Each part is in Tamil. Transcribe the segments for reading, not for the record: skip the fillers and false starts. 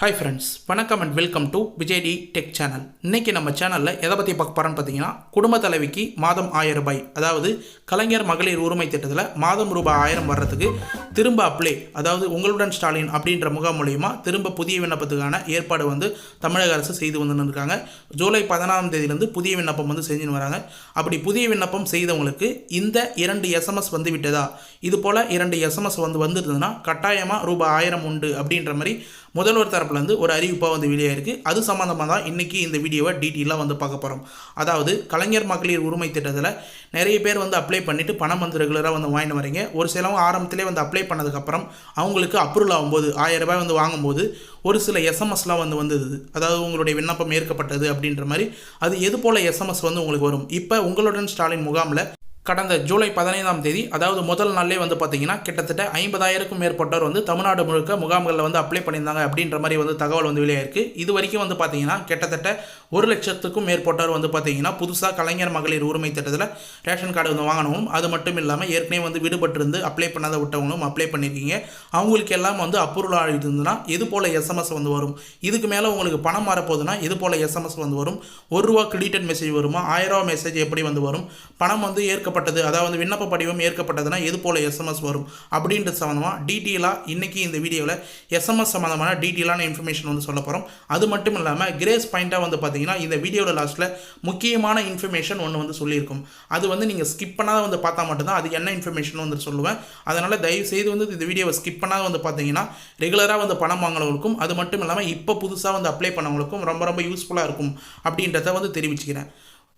ஹாய் ஃப்ரெண்ட்ஸ், வணக்கம் and welcome to விஜய்டி tech channel. இன்றைக்கி நம்ம சேனலில் எதை பற்றி பார்க்க போகிறோன்னு பார்த்தீங்கன்னா, குடும்ப தலைவிக்கு மாதம் 1000 ரூபாய், அதாவது கலைஞர் மகளிர் உரிமை திட்டத்தில் மாதம் ரூபாய் 1000 வர்றதுக்கு திரும்ப அப்ளை, அதாவது உங்களுடன் ஸ்டாலின் அப்படின்ற முகாம் மூலிமா திரும்ப புதிய விண்ணப்பத்துக்கான ஏற்பாடு தமிழக அரசு செய்து வந்துருக்காங்க. ஜூலை 14ஆம் தேதியிலேருந்து புதிய விண்ணப்பம் செஞ்சுன்னு வராங்க. அப்படி புதிய விண்ணப்பம் செய்தவங்களுக்கு இந்த 2 SMS விட்டதா, இது போல் 2 SMS வந்துருந்ததுன்னா கட்டாயமாக ரூபாய் 1000 உண்டு அப்படின்ற மாதிரி முதல்வர் தரப்புலேருந்து ஒரு அறிவிப்பாக வெளியாயிருக்கு. அது சம்மந்தமாக தான் இன்றைக்கி இந்த வீடியோவை டீட்டெயிலாக பார்க்க போகிறோம். அதாவது கலைஞர் மகளிர் உரிமை திட்டத்தில் நிறைய பேர் அப்ளை பண்ணிவிட்டு பணம் ரெகுலராக வாங்கிட்டு வரீங்க. ஒரு சிலவங்க ஆரம்பத்திலே அப்ளை பண்ணதுக்கப்புறம் அவங்களுக்கு அப்ரூவல் ஆகும்போது 1000 ரூபாய் வாங்கும்போது ஒரு சில எஸ்எம்எஸ்லாம் வந்தது. அதாவது உங்களுடைய விண்ணப்பம் ஏற்கப்பட்டது அப்படின்ற மாதிரி. அது எது போல் எஸ்எம்எஸ் உங்களுக்கு வரும். இப்போ உங்களுடன் ஸ்டாலின் முகாமில் கடந்த ஜூலை 15ஆம் தேதி, அதாவது முதல் நாளே பார்த்தீங்கன்னா கிட்டத்தட்ட 50,000க்கும் மேற்பட்டோர் தமிழ்நாடு முழுக்க முகாம்களில் அப்ளை பண்ணியிருந்தாங்க அப்படின்ற மாதிரி தகவல் வெளியாயிருக்கு. இது வரைக்கும் பார்த்தீங்கன்னா கிட்டத்தட்ட 1 லட்சத்துக்கும் மேற்பட்டோர் பார்த்தீங்கன்னா புதுசாக கலைஞர் மகளிர் உரிமை திட்டத்தில் ரேஷன் கார்டு வாங்கணும். அது மட்டும் இல்லாமல் ஏற்கனவே விடுபட்டிருந்து அப்ளை பண்ணாத விட்டவங்களும் அப்ளை பண்ணியிருக்கீங்க. அவங்களுக்கு எல்லாம் அப்ரூவல் ஆகிருந்ததுன்னா இது போல் எஸ்எம்எஸ் வரும். இதுக்கு மேலே உங்களுக்கு பணம் மாறப்போகுதுன்னா இது போல் எஸ்எம்எஸ் வரும். ₹1 கிரெடிட்டட் மெசேஜ் வருமா, ₹1000 மெசேஜ் எப்படி வரும், பணம் ஏற்கப்பட்டது, அதாவது விண்ணப்ப படிவம் ஏற்கப்பட்டதுன்னா எது போல எஸ்எம்எஸ் வரும் அப்படின்றது சம்மந்தமாக டீட்டெயிலாக இன்றைக்கி இந்த வீடியோவில் எஸ்எம்எஸ் சம்மந்தமான டீட்டெயிலான இன்ஃபர்மேஷன் சொல்ல போகிறோம். அது மட்டும் இல்லாமல் கிரேஸ் பாயிண்ட்டாக பார்த்தீங்கன்னா இந்த வீடியோவில் லாஸ்ட்டில் முக்கியமான இன்ஃபர்மேஷன் ஒன்று சொல்லியிருக்கும். அது நீங்கள் ஸ்கிப் பண்ணாத பார்த்தா மட்டும்தான் அது என்ன இன்ஃபர்மேஷன் சொல்லுவேன். அதனால் தயவு செய்து இந்த வீடியோவை ஸ்கிப் பண்ணாத பார்த்தீங்கன்னா ரெகுலராக பணம் வாங்கினவங்களுக்கும், அது மட்டும் இல்லாமல் இப்போ புதுசாக அப்ளை பண்ணவங்களுக்கும் ரொம்ப ரொம்ப யூஸ்ஃபுல்லாக இருக்கும் அப்படின்றத தெரிவிச்சுக்கிறேன்.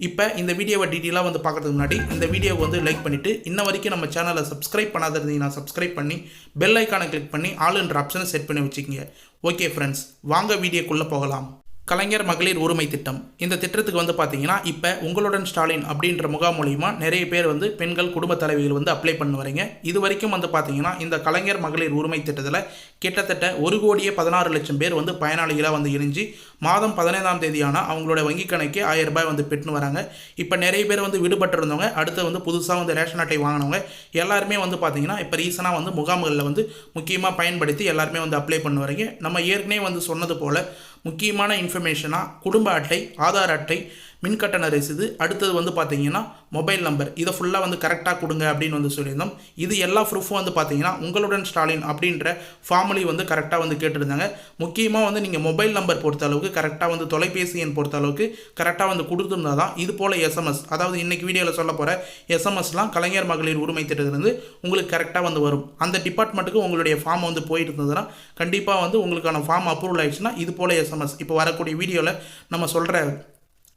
இப்போ இந்த வீடியோவை டீட்டெயிலாக பார்க்குறதுக்கு முன்னாடி இந்த வீடியோவை லைக் பண்ணிவிட்டு, இன்ன வரைக்கும் நம்ம சேனலை சப்ஸ்கிரைப் பண்ணாத இருந்தீங்கன்னா சப்ஸ்கிரைப் பண்ணி பெல் ஐக்கானை கிளிக் பண்ணி ஆல்ன்ற ஆப்ஷனை செட் பண்ணி வச்சுக்கோங்க. ஓகே ஃப்ரெண்ட்ஸ், வாங்க வீடியோக்குள்ளே போகலாம். கலைஞர் மகளிர் உரிமை திட்டம், இந்த திட்டத்துக்கு பார்த்தீங்கன்னா இப்போ உங்களுடன் ஸ்டாலின் அப்படின்ற முகாம் மூலிமா நிறைய பேர் பெண்கள் குடும்ப தலைவிகள் அப்ளை பண்ண வரீங்க. இது வரைக்கும் பார்த்தீங்கன்னா இந்த கலைஞர் மகளிர் உரிமை திட்டத்தில் கிட்டத்தட்ட 1,16,00,000 பேர் பயனாளிகளாக இணைஞ்சு மாதம் 15ஆம் தேதியான அவங்களோட வங்கி கணக்கே 1000 ரூபாய் பெற்றுன்னு வராங்க. இப்போ நிறைய பேர் விடுபட்டிருந்தவங்க, அடுத்து புதுசாக ரேஷன் அட்டை வாங்கினவங்க எல்லாருமே பார்த்தீங்கன்னா இப்போ ரீசனாக முகாம்களில் முக்கியமாக பயன்படுத்தி எல்லாருமே அப்ளை பண்ண வரீங்க. நம்ம ஏற்கனவே சொன்னது போல் முக்கியமான இன்ஃபர்மேஷனாக குடும்ப அட்டை, ஆதார் அட்டை, மின்கட்டண ரசீது, அடுத்தது பார்த்தீங்கன்னா மொபைல் நம்பர், இதை ஃபுல்லாக கரெக்டாக கொடுங்க அப்படின்னு சொல்லியிருந்தோம். இது எல்லா ப்ரூஃபும் பார்த்தீங்கன்னா உங்களுடன் ஸ்டாலின் அப்படின்ற ஃபார்மலி கரெக்டாக கேட்டிருந்தாங்க. முக்கியமாக நீங்கள் மொபைல் நம்பர் பொறுத்த அளவுக்கு கரெக்டாக தொலைபேசி எண் பொறுத்த அளவுக்கு கரெக்டாக கொடுத்துருந்தா தான் இது போல் எஸ்எம்எஸ், அதாவது இன்றைக்கி வீடியோவில் சொல்ல போகிற எஸ்எம்எஸ்லாம் கலைஞர் மகளிர் உரிமை திட்டத்திலிருந்து உங்களுக்கு கரெக்டாக வரும். அந்த டிபார்ட்மெண்ட்டுக்கு உங்களுடைய ஃபார்ம் போயிட்டு இருந்ததுன்னா கண்டிப்பாக உங்களுக்கான ஃபார்ம் அப்ரூவல் ஆயிடுச்சுன்னா இது போல் எஸ்எம்எஸ் இப்போ வரக்கூடிய வீடியோவில் நம்ம சொல்கிற,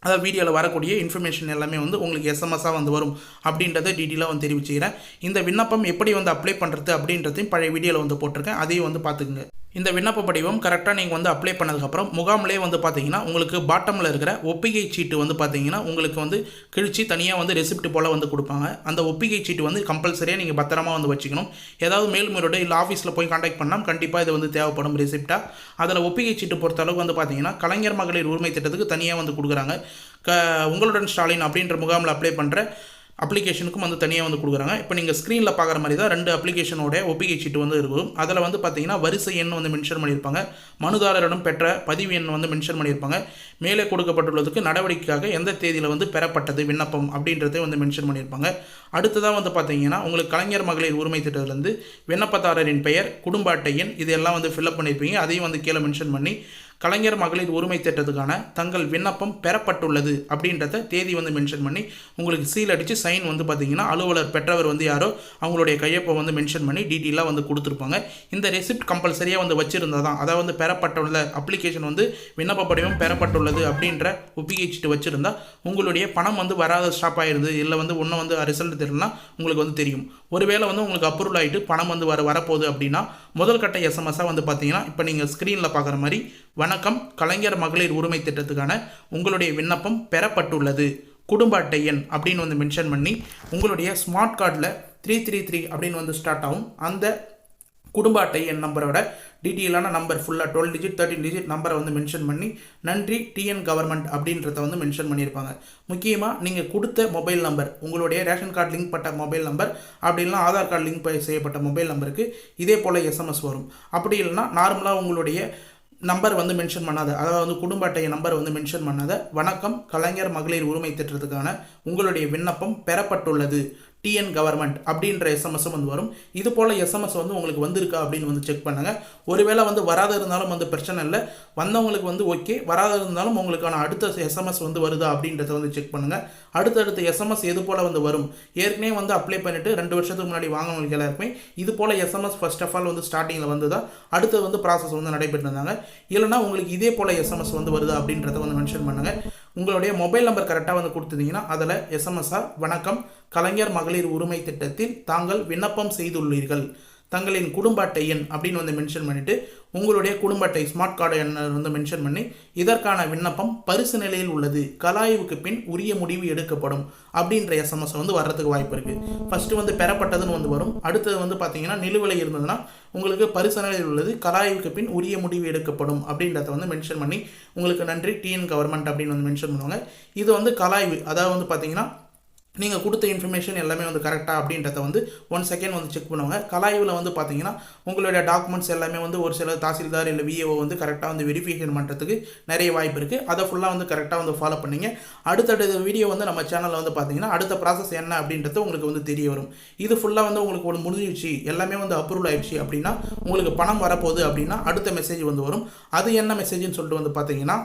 அதாவது வீடியோவில் வரக்கூடிய இன்ஃபர்மேஷன் எல்லாமே உங்களுக்கு எஸ்எம்எஸ்ஸாக வரும் அப்படின்றத டீட்டெயிலாக தெரிவிச்சுக்கிறேன். இந்த விண்ணப்பம் எப்படி அப்ளை பண்ணுறது அப்படின்றதையும் பழைய வீடியோவில் போட்டிருக்கேன், அதையும் பார்த்துக்குங்க. இந்த விண்ணப்ப படிவம் கரெக்டாக நீங்கள் அப்ளை பண்ணதுக்கப்புறம் முகாமிலே பார்த்தீங்கன்னா உங்களுக்கு பாட்டமில் இருக்கிற ஒப்பிகை சீட்டு பார்த்தீங்கன்னா உங்களுக்கு கிழிச்சு தனியாக ரெசிப்ட் போல் கொடுப்பாங்க. அந்த ஒப்பிகை சீட்டு கம்பல்சரியாக நீங்கள் பத்திரமா வச்சுக்கணும். ஏதாவது மேல்முறையோட இல்லை ஆஃபீஸில் போய் கான்டாக்ட் பண்ணால் கண்டிப்பாக இது தேவைப்படும் ரெசிப்டாக. அதில் ஒப்பிகை சீட்டு பொறுத்த அளவுக்கு பார்த்தீங்கன்னா கலைஞர் மகளிர் உரிமை திட்டத்துக்கு தனியாக கொடுக்குறாங்க. உங்களுடன் ஸ்டாலின் அப்படின்ற முகாமில் அப்ளை பண்ணுற அப்ளிகேஷனுக்கும் தனியாக கொடுக்குறாங்க. இப்போ நீங்கள் ஸ்க்ரீனில் பார்க்குற மாதிரி தான் 2 அப்ளிகேஷனோட ஒப்பிகை சீட்டு இருக்கும். அதில் பார்த்தீங்கன்னா வரிசை எண் மென்ஷன் பண்ணியிருப்பாங்க, மனுதாரரிடம் பெற்ற பதிவு எண் மென்ஷன் பண்ணியிருப்பாங்க. மேலே கொடுக்கப்பட்டுள்ளதுக்கு நடவடிக்கைக்காக எந்த தேதியில் பெறப்பட்டது விண்ணப்பம் அப்படின்றத மென்ஷன் பண்ணியிருப்பாங்க. அடுத்ததாக பார்த்தீங்கன்னா உங்களுக்கு கலைஞர் மகளிர் உரிமை திட்டத்திலேருந்து விண்ணப்பதாரரின் பெயர், குடும்ப அட்டை எண், இதெல்லாம் ஃபில்அப் பண்ணியிருப்பீங்க. அதையும் கீழே மென்ஷன் பண்ணி கலைஞர் மகளிர் உரிமை திட்டத்துக்கான தங்கள் விண்ணப்பம் பெறப்பட்டுள்ளது அப்படின்றத தேதி மென்ஷன் பண்ணி உங்களுக்கு சீல் அடித்து சைன் பார்த்தீங்கன்னா அலுவலர் பெற்றவர் யாரோ அவங்களுடைய கையொப்பை மென்ஷன் பண்ணி டீட்டெயிலாக கொடுத்துருப்பாங்க. இந்த ரெசிப்ட் கம்பல்சரியாக வச்சுருந்தா தான், அதாவது பெறப்பட்டுள்ள அப்ளிகேஷன் விண்ணப்ப படிவம் பெறப்பட்டுள்ளது அப்படின்ற ஒப்பிகை சீட்டு வச்சுருந்தா உங்களுடைய பணம் வராத ஸ்டாப் ஆயிடுது, இல்லை ஒன்றும் ரிசல்ட் தெரியலனா உங்களுக்கு தெரியும். ஒருவேளை உங்களுக்கு அப்ரூவல் ஆகிட்டு பணம் வரப்போகுது அப்படின்னா முதல் கட்ட எஸ்எம்எஸ்ஸாக பார்த்தீங்கன்னா இப்போ நீங்கள் ஸ்க்ரீனில் பார்க்குற மாதிரி, வணக்கம், கலைஞர் மகளிர் உரிமை திட்டத்துக்கான உங்களுடைய விண்ணப்பம் பெறப்பட்டுள்ளது, குடும்ப அட்டை எண் அப்படின்னு மென்ஷன் பண்ணி உங்களுடைய ஸ்மார்ட் கார்டில் 333 அப்படின்னு ஸ்டார்ட் ஆகும். அந்த குடும்ப அட்டை எண் நம்பரோட டீட்டெயிலான நம்பர் ஃபுல்லாக 12 டிஜிட் 13 டிஜிட் நம்பரை மென்ஷன் பண்ணி நன்றி டிஎன் கவர்மெண்ட் அப்படின்றத மென்ஷன் பண்ணியிருப்பாங்க. முக்கியமாக நீங்கள் கொடுத்த மொபைல் நம்பர், உங்களுடைய ரேஷன் கார்டு லிங்க் பட்ட மொபைல் நம்பர், அப்படி இல்லைனா ஆதார் கார்டு லிங்க் செய்யப்பட்ட மொபைல் நம்பருக்கு இதே போல் எஸ்எம்எஸ் வரும். அப்படி இல்லைனா நார்மலாக உங்களுடைய நம்பர் வந்து மென்ஷன் பண்ணாத, அதாவது வந்து குடும்ப அட்டை நம்பர் வந்து மென்ஷன் பண்ணாத, வணக்கம் கலைஞர் மகளிர் உரிமை திட்டத்துக்கான உங்களுடைய விண்ணப்பம் பெறப்பட்டுள்ளது டிஎன் கவர்மெண்ட் அப்படின்ற எஸ்எம்எஸும் வந்து வரும். இது போல் எஸ்எம்எஸ் வந்து உங்களுக்கு வந்திருக்கா அப்படின்னு வந்து செக் பண்ணுங்கள். ஒருவேளை வந்து வராத இருந்தாலும் வந்து பிரச்சனை இல்லை, வந்தவங்களுக்கு வந்து ஓகே, வராத இருந்தாலும் உங்களுக்கான அடுத்த எஸ்எம்எஸ் வந்து வருதா அப்படின்றத வந்து செக் பண்ணுங்கள். அடுத்தடுத்த எஸ்எம்எஸ் எது போல் வந்து வரும், ஏற்கனவே வந்து அப்ளை பண்ணிவிட்டு 2 வருஷத்துக்கு முன்னாடி வாங்கினவங்களுக்கு எல்லாருக்குமே இது போல் எஸ்எம்எஸ் ஃபர்ஸ்ட் ஆஃப் ஆல் வந்து ஸ்டார்டிங்கில் வந்து தான் அடுத்து வந்து ப்ராசஸ் வந்து நடைபெற்று இருந்தாங்க. இல்லைனா உங்களுக்கு இதே போல் எஸ்எம்எஸ் வந்து வருதா அப்படின்றத வந்து மென்ஷன் பண்ணுங்கள். உங்களுடைய மொபைல் நம்பர் கரெக்டாக வந்து கொடுத்துருந்தீங்கன்னா அதில் எஸ்எம்எஸ்ஸாக வணக்கம் கலைஞர் மகளிர் உரிமை திட்டத்தில் தாங்கள் விண்ணப்பம் செய்துள்ளீர்கள், தங்களின் குடும்ப அட்டை எண் அப்படின்னு வந்து மென்ஷன் பண்ணிவிட்டு உங்களுடைய குடும்ப அட்டை ஸ்மார்ட் கார்டு எண்ணை வந்து மென்ஷன் பண்ணி இதற்கான விண்ணப்பம் பரிசு நிலையில் உள்ளது, கலாய்வுக்கு பின் உரிய முடிவு எடுக்கப்படும் அப்படின்ற எஸ்எம்எஸ் வந்து வர்றதுக்கு வாய்ப்பு இருக்குது. ஃபஸ்ட்டு வந்து பெறப்பட்டதுன்னு வந்து வரும். அடுத்தது வந்து பார்த்தீங்கன்னா நிலுவிலை இருந்ததுன்னா உங்களுக்கு பரிசு நிலையில் உள்ளது, கலாய்வுக்கு பின் உரிய முடிவு எடுக்கப்படும் அப்படின்றத வந்து மென்ஷன் பண்ணி உங்களுக்கு நன்றி டிஎன் கவர்மெண்ட் அப்படின்னு வந்து மென்ஷன் பண்ணுவாங்க. இது வந்து கலாய்வு, அதாவது வந்து பார்த்தீங்கன்னா நீங்கள் கொடுத்த இன்ஃபர்மேஷன் எல்லாமே வந்து கரெக்டாக அப்படின்றத வந்து 1 செகண்ட் வந்து செக் பண்ணுவாங்க. கலாய்வில் வந்து பார்த்தீங்கன்னா உங்களுடைய டாக்குமெண்ட்ஸ் எல்லாமே வந்து ஒரு சில தாசில்தார் இல்லை விஏஓ வந்து கரெக்டாக வந்து வெரிஃபிகேஷன் பண்ணுறதுக்கு நிறைய வாய்ப்பு இருக்குது. அதை ஃபுல்லாக வந்து கரெக்டாக வந்து ஃபாலோ பண்ணிங்க. அடுத்தடுத்த வீடியோ வந்து நம்ம சேனலில் வந்து பார்த்தீங்கன்னா அடுத்த ப்ராசஸ் என்ன அப்படின்றது உங்களுக்கு வந்து தெரிய வரும். இது ஃபுல்லாக வந்து உங்களுக்கு ஒரு முடிஞ்சிடுச்சு, எல்லாமே வந்து அப்ரூவல் ஆயிடுச்சு அப்படின்னா உங்களுக்கு பணம் வரப்போகுது அப்படின்னா அடுத்த மெசேஜ் வந்து வரும். அது என்ன மெசேஜ்னு சொல்லிட்டு வந்து பார்த்தீங்கன்னா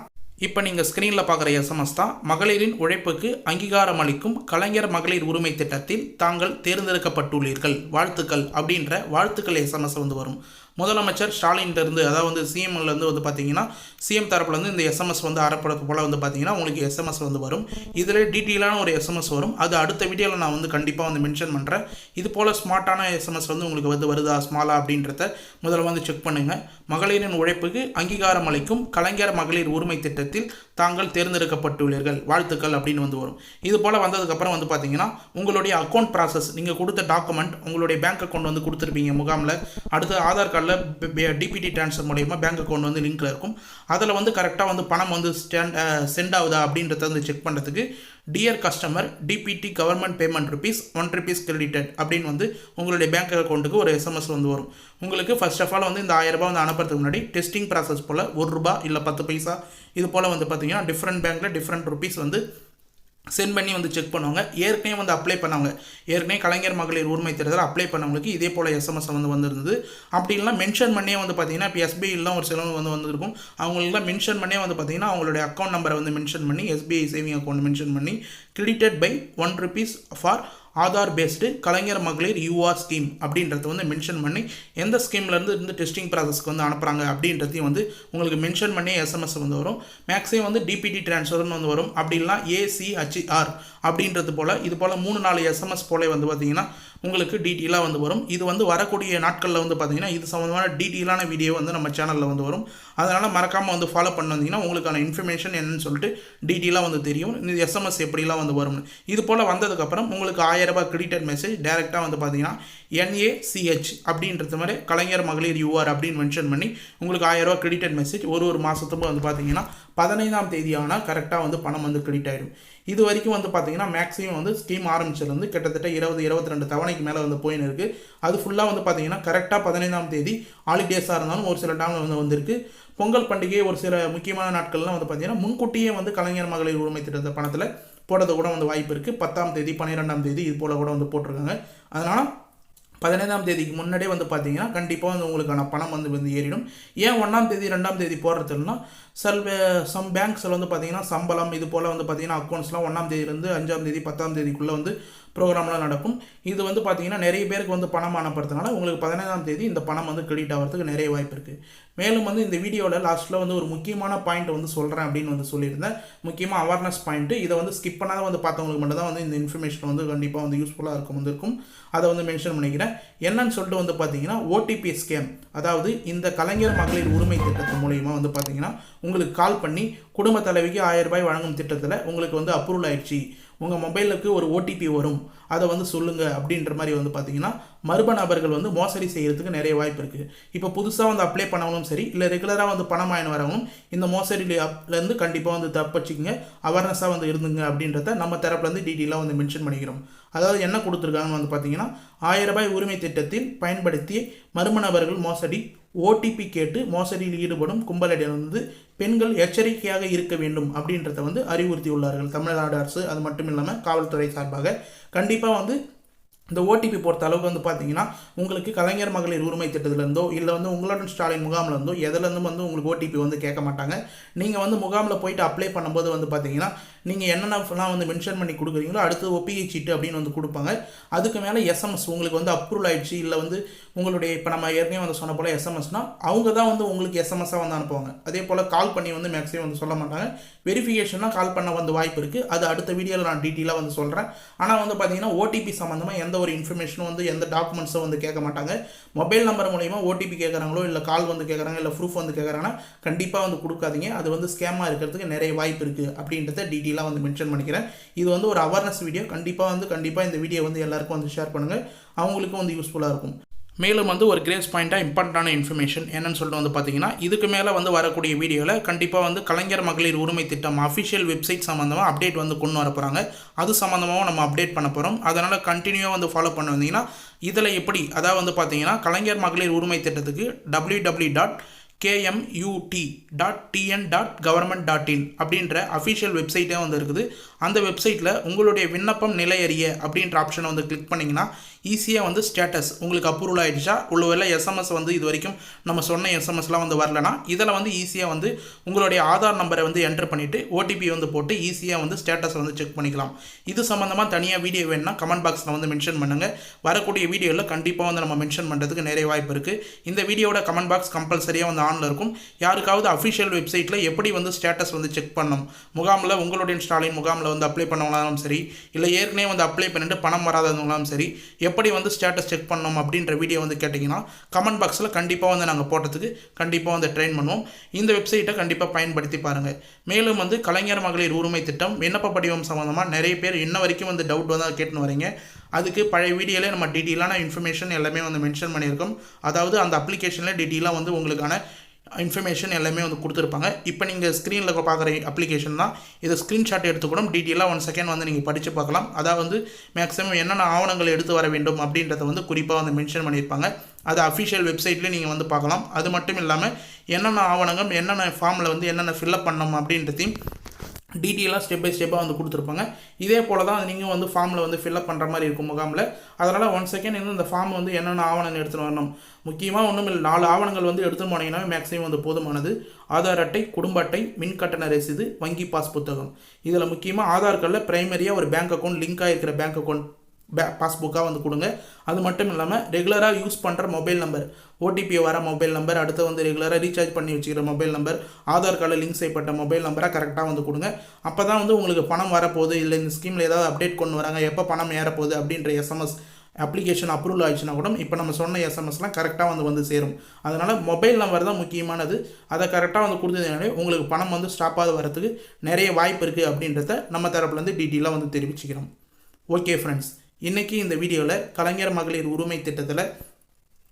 இப்போ நீங்கள் ஸ்க்ரீனில் பார்க்குற எஸ்எம்எஸ் தான் மகளிரின் உழைப்புக்கு அங்கீகாரம் அளிக்கும் கலைஞர் மகளிர் உரிமை திட்டத்தில் தாங்கள் தேர்ந்தெடுக்கப்பட்டுள்ளீர்கள், வாழ்த்துக்கள் அப்படின்ற வாழ்த்துக்கள் எஸ்எம்எஸ் வந்து வரும். முதலமைச்சர் ஸ்டாலின்லேருந்து, அதாவது வந்து சிஎம்லேருந்து வந்து பார்த்தீங்கன்னா சிஎம் தரப்புலேருந்து இந்த எஸ்எம்எஸ் வந்து அறப்படுறது போல் வந்து பார்த்தீங்கன்னா உங்களுக்கு எஸ்எம்எஸ் வந்து வரும். இதில் டீட்டெயிலான ஒரு எஸ்எம்எஸ் வரும். அது அடுத்த வீடியோவில் நான் வந்து கண்டிப்பாக வந்து மென்ஷன் பண்ணுறேன். இது போல் ஸ்மார்ட்டான எஸ்எம்எஸ் வந்து உங்களுக்கு வந்து வருதா ஸ்மாலா அப்படின்றத முதல்ல வந்து செக் பண்ணுங்கள். மகளிரின் உழைப்புக்கு அங்கீகாரம் அளிக்கும் கலைஞர் மகளிர் உரிமை திட்டத்தில் தாங்கள் தேர்ந்தெடுக்கப்பட்டுள்ளீர்கள், வாழ்த்துக்கள் அப்படின்னு வந்து வரும். இது போல் வந்ததுக்கப்புறம் வந்து பார்த்தீங்கன்னா உங்களுடைய அக்கௌண்ட் ப்ராசஸ், நீங்கள் கொடுத்த டாக்குமெண்ட் உங்களுடைய பேங்க் அக்கௌண்ட் வந்து கொடுத்துருப்பீங்க முகாமில். அடுத்து ஆதார் கார்டில் டிபிடி ட்ரான்ஸ்ஃபர் மூலயமா பேங்க் அக்கௌண்ட் வந்து லிங்க்கில் இருக்கும். அதில் வந்து கரெக்டாக வந்து பணம் வந்து சென்ட் ஆகுதா அப்படின்றத வந்து செக் பண்ணுறதுக்கு dear customer DBT government payment ₹1 credited அப்படின்னு வந்து உங்களுடைய பேங்க் அக்கௌண்ட்டுக்கு ஒரு எஸ்எம்எஸ் வந்து வரும். உங்களுக்கு ஃபர்ஸ்ட் ஆஃப் ஆல் வந்து இந்த 1000 ரூபாய் வந்து அனுப்புறதுக்கு முன்னாடி டெஸ்டிங் ப்ராசஸ் போல் ₹1 இல்லை 10 பைசா இது போல் வந்து பார்த்தீங்கன்னா டிஃப்ரெண்ட் பேங்க்கில் டிஃப்ரெண்ட் ருபீஸ் வந்து சென்ட் பண்ணி வந்து செக் பண்ணுவாங்க. ஏற்கனவே வந்து அப்ளை பண்ணவங்க, ஏற்கனவே கலைஞர் மகளிர் உரிமை திட்டத்தில் அப்ளை பண்ணவங்களுக்கு இதே போல் எஸ்எம்எஸ் வந்து வந்திருந்தது. அப்படி இல்லைனா மென்ஷன் பண்ணியே வந்து பார்த்தீங்கன்னா இப்போ எஸ்பிஐலாம் ஒரு சிலவங்க வந்து வந்திருக்கும், அவங்களுக்குலாம் மென்ஷன் பண்ணியே வந்து பார்த்தீங்கன்னா அவங்களுடைய அக்கௌண்ட் நம்பரை வந்து மென்ஷன் பண்ணி எஸ்பிஐ சேவிங் அக்கௌண்ட் மென்ஷன் பண்ணி credited by ₹1 for Aadhaar based Kalaignar Magalir UR scheme அப்படின்றத வந்து மென்ஷன் பண்ணி எந்த ஸ்கீம்லேருந்து டெஸ்டிங் ப்ராசஸ்க்கு வந்து அனுப்புகிறாங்க அப்படின்றதையும் வந்து உங்களுக்கு மென்ஷன் பண்ணி எஸ்எம்எஸ் வந்து வரும். மேக்ஸிமம் வந்து டிபிடி ட்ரான்ஸ்ஃபர்னு வந்து வரும். அப்படி இல்லைனா ஏசிஹெச்ஆர் அப்படின்றது போல் இது போல் 3-4 எஸ்எம்எஸ் போல வந்து பார்த்திங்கன்னா உங்களுக்கு டீட்டெயிலாக வந்து வரும். இது வந்து வரக்கூடிய நாட்களில் வந்து பார்த்திங்கன்னா இது சம்மந்தமான டீட்டெயிலான வீடியோ வந்து நம்ம சேனலில் வந்து வரும். அதனால் மறக்காமல் வந்து ஃபாலோ பண்ணி வந்தீங்கன்னா உங்களுக்கான இன்ஃபர்மேஷன் என்னன்னு சொல்லிட்டு டீட்டெயிலாக வந்து தெரியும். இந்த எஸ்எம்எஸ் எப்படிலாம் வந்து வரும். இது போல் வந்ததுக்கப்புறம் உங்களுக்கு ₹1000 கிரெடிட்டட் மெசேஜ் டேரெக்டாக வந்து பார்த்தீங்கன்னா NACH அப்படின்றது மாதிரி கலைஞர் மகளிர் யூஆர் அப்படின்னு மென்ஷன் பண்ணி உங்களுக்கு ₹1000 கிரெடிட்டட் மெசேஜ் ஒரு மாதத்துக்கு வந்து பார்த்தீங்கன்னா 15ஆம் தேதி ஆனால் கரெக்டாக வந்து பணம் வந்து கிரெடிட் ஆகிடும். இது வரைக்கும் வந்து பார்த்தீங்கன்னா மேக்ஸிமம் வந்து ஸ்கீம் ஆரம்பிச்சதுலேருந்து கிட்டத்தட்ட 20-22 தவணைக்கு மேலே வந்து போயின்னு இருக்குது. அது ஃபுல்லாக வந்து பார்த்தீங்கன்னா கரெக்டாக 15ஆம் தேதி ஹாலிடேஸாக இருந்தாலும் ஒரு சில டைமில் வந்து வந்திருக்கு. பொங்கல் பண்டிகை ஒரு சில முக்கியமான நாட்கள்லாம் வந்து பார்த்தீங்கன்னா முன்கூட்டியே வந்து கலைஞர் மகளிர் உரிமை திட்டத்தை பணத்தில் போடுறது கூட வந்து வாய்ப்பு இருக்குது. 10ஆம் தேதி 12ஆம் தேதி இது போல் கூட வந்து போட்டிருக்காங்க. அதனால் 15ஆம் தேதிக்கு முன்னாடியே வந்து பார்த்தீங்கன்னா கண்டிப்பாக வந்து உங்களுக்கான பணம் வந்து ஏறிடும். ஏன் 1ஆம் தேதி 2ஆம் தேதி போடுறதுன்னா சம் பேங்க்ஸில் வந்து பார்த்தீங்கன்னா சம்பளம் இது போல் வந்து பார்த்தீங்கன்னா அக்கௌண்ட்ஸ்லாம் 1ஆம் தேதியிலேருந்து 5ஆம் தேதி 10ஆம் தேதிக்குள்ளே வந்து ப்ரோக்ராம்லாம் நடக்கும். இது வந்து பார்த்தீங்கன்னா நிறைய பேருக்கு வந்து பணம் அனுப்புறதுனால உங்களுக்கு 15ஆம் தேதி இந்த பணம் வந்து கிரெடிட் ஆகிறதுக்கு நிறைய வாய்ப்பு இருக்குது. மேலும் வந்து இந்த வீடியோவில் லாஸ்ட்டில் வந்து ஒரு முக்கியமான பாயிண்ட் வந்து சொல்கிறேன் அப்படின்னு வந்து சொல்லியிருந்தேன். முக்கியமாக அவேர்னஸ் பாயிண்ட்டு, இதை வந்து ஸ்கிப் பண்ணாத வந்து பார்த்தவங்களுக்கு மட்டும் தான் வந்து இந்த இன்ஃபர்மேஷன் வந்து கண்டிப்பாக வந்து யூஸ்ஃபுல்லாக இருக்கும். அதை வந்து மென்ஷன் பண்ணிக்கிறேன். என்னன்னு சொல்லிட்டு வந்து பார்த்தீங்கன்னா ஓடிபி ஸ்கேம், அதாவது இந்த கலைஞர் மகளிர் உரிமை திட்டத்தின் மூலயமா வந்து பார்த்தீங்கன்னா உங்களுக்கு கால் பண்ணி குடும்ப தலைவிக்கு ₹1000 வழங்கும் திட்டத்தில் உங்களுக்கு வந்து அப்ரூவல் ஆயிடுச்சு, உங்கள் மொபைலுக்கு ஒரு ஓடிபி வரும், அதை வந்து சொல்லுங்கள் அப்படின்ற மாதிரி வந்து பார்த்தீங்கன்னா மர்ம நபர்கள் வந்து மோசடி செய்கிறதுக்கு நிறைய வாய்ப்பு இருக்குது. இப்போ புதுசாக வந்து அப்ளை பண்ணவங்களும் சரி இல்லை ரெகுலராக வந்து பணம் வாங்கி வரவங்களும் இந்த மோசடியிலேருந்து கண்டிப்பாக வந்து தப்பிச்சுங்க, அவேர்னஸாக வந்து இருந்துங்க அப்படின்றத நம்ம தரப்புலேருந்து டீட்டெயிலாக வந்து மென்ஷன் பண்ணிக்கிறோம். அதாவது என்ன கொடுத்துருக்காங்கன்னு வந்து பார்த்தீங்கன்னா 1000 ரூபாய் உரிமை திட்டத்தில் பயன்படுத்தி மர்ம நபர்கள் மோசடி ஓடிபி கேட்டு மோசடியில் ஈடுபடும் கும்பலிடமிருந்து பெண்கள் எச்சரிக்கையாக இருக்க வேண்டும் அப்படின்றத வந்து அறிவுறுத்தியுள்ளார்கள் தமிழ்நாடு அரசு. அது மட்டும் இல்லாமல் காவல்துறை சார்பாக கண்டிப்பாக வந்து இந்த ஓடிபி பொறுத்த அளவுக்கு வந்து பார்த்தீங்கன்னா உங்களுக்கு கலைஞர் மகளிர் உரிமை திட்டத்திலேருந்தோ இல்லை வந்து உங்களுடன் ஸ்டாலின் முகாமில் இருந்தோ எதுலேருந்தும் வந்து உங்களுக்கு ஓடிபி வந்து கேட்க மாட்டாங்க. நீங்கள் வந்து முகாமில் போயிட்டு அப்ளை பண்ணும்போது வந்து பார்த்தீங்கன்னா நீங்கள் என்னென்னலாம் வந்து மென்ஷன் பண்ணி கொடுக்குறீங்களோ அடுத்து ஒப்பிகை சீட்டு அப்படின்னு வந்து கொடுப்பாங்க. அதுக்கு மேலே எஸ்எம்எஸ் உங்களுக்கு வந்து அப்ரூவல் ஆகிடுச்சு இல்லை வந்து உங்களுடைய இப்போ நம்ம ஏற்கனவே வந்து சொன்ன போல் எஸ்எம்எஸ்னால் அவங்க தான் வந்து உங்களுக்கு எஸ்எம்எஸ்ஸாக வந்து அனுப்புவாங்க. அதே போல் கால் பண்ணி வந்து மேக்ஸிமம் வந்து சொல்ல மாட்டாங்க. வெரிஃபிகேஷனாக கால் பண்ண வந்து வாய்ப்பு இருக்குது. அது அடுத்த வீடியோவில் நான் டீட்டெயிலாக வந்து சொல்கிறேன். ஆனால் வந்து பார்த்தீங்கன்னா ஓடிபி சம்மந்தமாக எந்த ஒரு இன்ஃபர்மேஷனும் வந்து எந்த டாக்குமெண்ட்ஸும் வந்து கேட்க மாட்டாங்க. மொபைல் நம்பர் மூலிமா ஓடிபி கேட்குறாங்களோ இல்லை கால் வந்து கேட்குறாங்க இல்லை ப்ரூஃப் வந்து கேட்குறாங்கன்னா கண்டிப்பாக வந்து கொடுக்காதீங்க. அது வந்து ஸ்கேமாக இருக்கிறதுக்கு நிறைய வாய்ப்பு இருக்குது அப்படின்றத டீட்டெயிலாக வந்து மென்ஷன் பண்ணிக்கிறேன். இது வந்து ஒரு அவேர்னஸ் வீடியோ. கண்டிப்பாக இந்த வீடியோ வந்து எல்லாருக்கும் வந்து ஷேர் பண்ணுங்கள். அவங்களுக்கும் வந்து யூஸ்ஃபுல்லாக இருக்கும். மேலும் வந்து ஒரு கிரேஸ் பாயிண்ட்டாக இம்பார்ட்டண்டான இன்ஃபர்மேஷன் என்னன்னு சொல்லிட்டு வந்து பார்த்தீங்கன்னா இதுக்கு மேலே வந்து வரக்கூடிய வீடியோவில் கண்டிப்பாக வந்து கலைஞர் மகளிர் உரிமை திட்டம் அஃபிஷியல் வெப்சைட் சம்மந்தமாக அப்டேட் வந்து கொண்டு வர போகிறாங்க. அது சம்மந்தமாகவும் நம்ம அப்டேட் பண்ண போகிறோம். அதனால் கண்டினியூவாக வந்து ஃபாலோ பண்ண வந்தீங்கன்னா இதில் எப்படி அதாவது வந்து பார்த்தீங்கன்னா கலைஞர் மகளிர் உரிமை திட்டத்துக்கு www.kmut.tn.government.in அப்படின்ற அஃபிஷியல் வெப்சைட்டே வந்து இருக்குது. அந்த வெப்சைட்டில் உங்களுடைய விண்ணப்பம் நிலை அறிய அப்படின்ற ஆப்ஷனை வந்து கிளிக் பண்ணிங்கன்னா ஈஸியாக வந்து ஸ்டேட்டஸ் உங்களுக்கு அப்ரூவல் ஆகிடுச்சா உள்ளே எஸ்எம்எஸ் வந்து இது வரைக்கும் நம்ம சொன்ன எஸ்எம்எஸ்லாம் வந்து வரலனா இதில் வந்து ஈஸியாக வந்து உங்களுடைய ஆதார் நம்பரை வந்து என்டர் பண்ணிவிட்டு ஓடிபி வந்து போட்டு ஈஸியாக வந்து ஸ்டேட்டஸை வந்து செக் பண்ணிக்கலாம். இது சம்மந்தமாக தனியாக வீடியோ வேணுன்னா கமெண்ட் பாக்ஸில் வந்து மென்ஷன் பண்ணுங்கள். வரக்கூடிய வீடியோவில் கண்டிப்பாக வந்து நம்ம மென்ஷன் பண்ணுறதுக்கு நிறைய வாய்ப்பு இருக்குது. இந்த வீடியோட கமெண்ட் பாக்ஸ் கம்பல்சரியாக வந்து ஆனில் இருக்கும். யாருக்காவது அஃபிஷியல் வெப்சைட்டில் எப்படி வந்து ஸ்டேட்டஸ் வந்து செக் பண்ணணும் முகாமில் உங்களுடைய ஸ்டாலின் முகாமில் வந்து அப்ளை பண்ணவங்களாலும் சரி இல்லை ஏற்கனவே வந்து அப்ளை பண்ணிட்டு பணம் வராதவங்களாலும் சரி எப்படி வந்து ஸ்டேட்டஸ் செக் பண்ணணும் அப்படின்ற வீடியோ வந்து கேட்டிங்கன்னா கமெண்ட் பாக்ஸில் கண்டிப்பாக வந்து நாங்கள் போட்டதுக்கு கண்டிப்பாக வந்து ட்ரெயின் பண்ணுவோம். இந்த வெப்சைட்டை கண்டிப்பாக பயன்படுத்தி பாருங்கள். மேலும் வந்து கலைஞர் மகளிர் உரிமை திட்டம் விண்ணப்ப படிவம் சம்மந்தமாக நிறைய பேர் இன்ன வரைக்கும் வந்து டவுட் வந்து கேட்டுன்னு வரீங்க. அதுக்கு பழைய வீடியோவில் நம்ம டீட்டெயிலான இன்ஃபர்மேஷன் எல்லாமே வந்து மென்ஷன் பண்ணியிருக்கோம். அதாவது அந்த அப்ளிகேஷனில் டீட்டெயிலாக வந்து உங்களுக்கான இன்ஃபர்மேஷன் எல்லாமே வந்து கொடுத்துருப்பாங்க. இப்போ நீங்கள் ஸ்க்ரீனில் பார்க்குற அப்ளிகேஷன் தான். இதை ஸ்க்ரீன்ஷாட் எடுத்துக்கூடும் டீட்டெயிலாக 1 செகண்ட் வந்து நீங்கள் படித்து பார்க்கலாம். அதாவது வந்து மேக்ஸிமம் என்னென்ன ஆவணங்கள் எடுத்து வர வேண்டும் அப்படின்றத வந்து குறிப்பாக வந்து மென்ஷன் பண்ணியிருப்பாங்க. அது அஃபிஷியல் வெப்சைட்லேயே நீங்கள் வந்து பார்க்கலாம். அது மட்டும் இல்லாமல் என்னென்ன ஆவணங்கள் என்னென்ன ஃபார்மில் வந்து என்னென்ன ஃபில்அப் பண்ணணும் அப்படின்றதையும் டீட்டெயிலாக ஸ்டெப் பை ஸ்டெப்பாக வந்து கொடுத்துருப்பாங்க. இதே போல் தான் நீங்கள் வந்து ஃபார்மில் வந்து ஃபில்அப் பண்ணுற மாதிரி இருக்கும் முகாமில். அதனால் 1 செகண்ட் இன்னும் இந்த ஃபார்ம் வந்து என்னென்ன ஆவணங்கள் எடுத்துகிட்டு வரணும் முக்கியமாக ஒன்றும் இல்லை 4 ஆவணங்கள் வந்து எடுத்துகிட்டு போனீங்கன்னா மேக்ஸிமம் வந்து போதுமானது. ஆதார் அட்டை, குடும்ப அட்டை, மின் கட்டண ரசீது, வங்கி பாஸ் புத்தகம். இதில் முக்கியமாக ஆதார் கார்டில் பிரைமரியாக ஒரு பேங்க் அக்கௌண்ட் லிங்காக இருக்கிற பேங்க் அக்கௌண்ட் பாஸ்புக்காக வந்து கொடுங்க. அது மட்டும் இல்லாமல் ரெகுலராக யூஸ் பண்ணுற மொபைல் நம்பர் ஓடிபி வர மொபைல் நம்பர் அடுத்து வந்து ரெகுலராக ரீசார்ஜ் பண்ணி வச்சுக்கிற மொபைல் நம்பர் ஆதார் கார்டில் லிங்க் செய்யப்பட்ட மொபைல் நம்பராக கரெக்டாக வந்து கொடுங்க. அப்போ தான் வந்து உங்களுக்கு பணம் வரப்போகுது இல்லை இந்த ஸ்கீமில் ஏதாவது அப்டேட் கொண்டு வராங்க எப்போ பணம் ஏறப்போகுது அப்படின்ற எஸ்எம்எஸ் அப்ளிகேஷன் அப்ரூவல் ஆகிடுச்சுன்னா கூட இப்போ நம்ம சொன்ன எஸ்எம்எஸ்லாம் கரெக்டாக வந்து சேரும். அதனால் மொபைல் நம்பர் தான் முக்கியமானது. அதை கரெக்டாக வந்து கொடுத்ததுனாலே உங்களுக்கு பணம் வந்து ஸ்டாப்பாக வரதுக்கு நிறைய வாய்ப்பு இருக்குது அப்படின்றத நம்ம தரப்புலேருந்து டீட்டெயிலாக வந்து தெரிவிச்சுக்கிறோம். ஓகே ஃப்ரெண்ட்ஸ், இன்றைக்கி இந்த வீடியோவில் கலைஞர் மகளிர் உரிமை திட்டத்தில்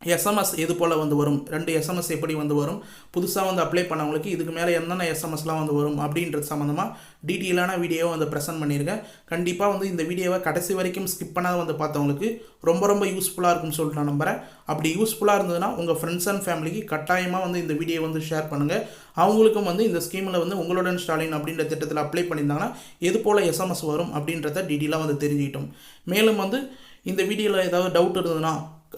எஸ்எம்எஸ் எது போல் வந்து வரும் 2 எஸ்எம்எஸ் எப்படி வந்து வரும் புதுசாக வந்து அப்ளை பண்ணவங்களுக்கு இதுக்கு மேலே என்னென்ன எஸ்எம்எஸ்லாம் வந்து வரும் அப்படின்றது சம்மந்தமாக டீட்டெயிலான வீடியோவை வந்து ப்ரெசென்ட் பண்ணியிருக்கேன். கண்டிப்பாக வந்து இந்த வீடியோவை கடைசி வரைக்கும் ஸ்கிப் பண்ணாத வந்து பார்த்தவங்களுக்கு ரொம்ப யூஸ்ஃபுல்லாக இருக்கும்னு சொல்லிட்டு நான் நம்புகிறேன். அப்படி யூஸ்ஃபுல்லாக இருந்ததுன்னா உங்கள் ஃப்ரெண்ட்ஸ் அண்ட் ஃபேமிலிக்கு கட்டாயமாக வந்து இந்த வீடியோ வந்து ஷேர் பண்ணுங்கள். அவங்களுக்கும் வந்து இந்த ஸ்கீமில் வந்து உங்களுடன் ஸ்டாலின் அப்படின்ற திட்டத்தில் அப்ளை பண்ணியிருந்தாங்கன்னா எது போல் எஸ்எம்எஸ் வரும் அப்படின்றத டீட்டெயிலாக வந்து தெரிஞ்சுக்கிட்டோம். மேலும் வந்து இந்த வீடியோவில் ஏதாவது டவுட் இருந்ததுன்னா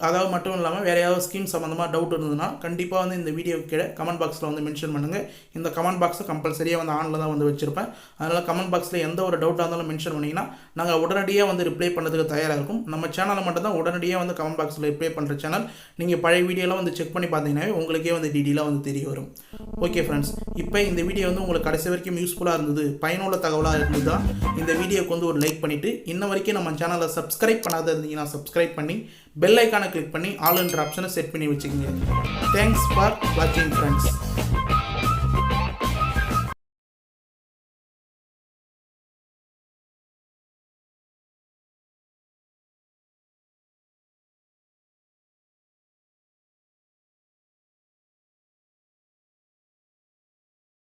அதாவது மட்டும் இல்லாமல் வேறு ஏதாவது ஸ்கீம் சம்மந்தமாக டவுட் இருந்ததுன்னா கண்டிப்பாக வந்து இந்த வீடியோ கீழே கமெண்ட் பாக்ஸில் வந்து மென்ஷன் பண்ணுங்கள். இந்த கமெண்ட் பாக்ஸை கம்பல்சரியாக வந்து ஆனில் தான் வந்து வச்சுருப்பேன். அதனால் கமெண்ட் பாக்ஸில் எந்த ஒரு டவுட்டாக இருந்தாலும் மென்ஷன் பண்ணிங்கன்னா நாங்கள் உடனடியாக வந்து ரிப்ளை பண்ணுறதுக்கு தயாராக இருக்கும். நம்ம சேனலை மட்டும் தான் உடனடியாக வந்து கமெண்ட் பாக்ஸில் ரிப்ளை பண்ணுற சேனல். நீங்கள் பழைய வீடியோலாம் வந்து செக் பண்ணி பார்த்தீங்கன்னாவே உங்களுக்கே வந்து டீட்டெயிலாக வந்து தெரிய வரும். ஓகே ஃப்ரெண்ட்ஸ், இப்போ இந்த வீடியோ வந்து உங்களுக்கு கடைசி வரைக்கும் யூஸ்ஃபுல்லாக இருந்தது பயனுள்ள தகவலாக இருந்தது தான் இந்த வீடியோக்கு வந்து ஒரு லைக் பண்ணிவிட்டு இன்ன வரைக்கும் நம்ம சேனலை சப்ஸ்கிரைப் பண்ணாத இருந்தீங்கன்னா சப்ஸ்கிரைப் பண்ணி பெல் ஐக்கானை கிளிக் பண்ணி ஆல் என்ற ஆப்ஷனை செட் பண்ணி வச்சுக்கோங்க. தேங்க்ஸ் ஃபார் வாட்சிங் ஃப்ரெண்ட்ஸ்.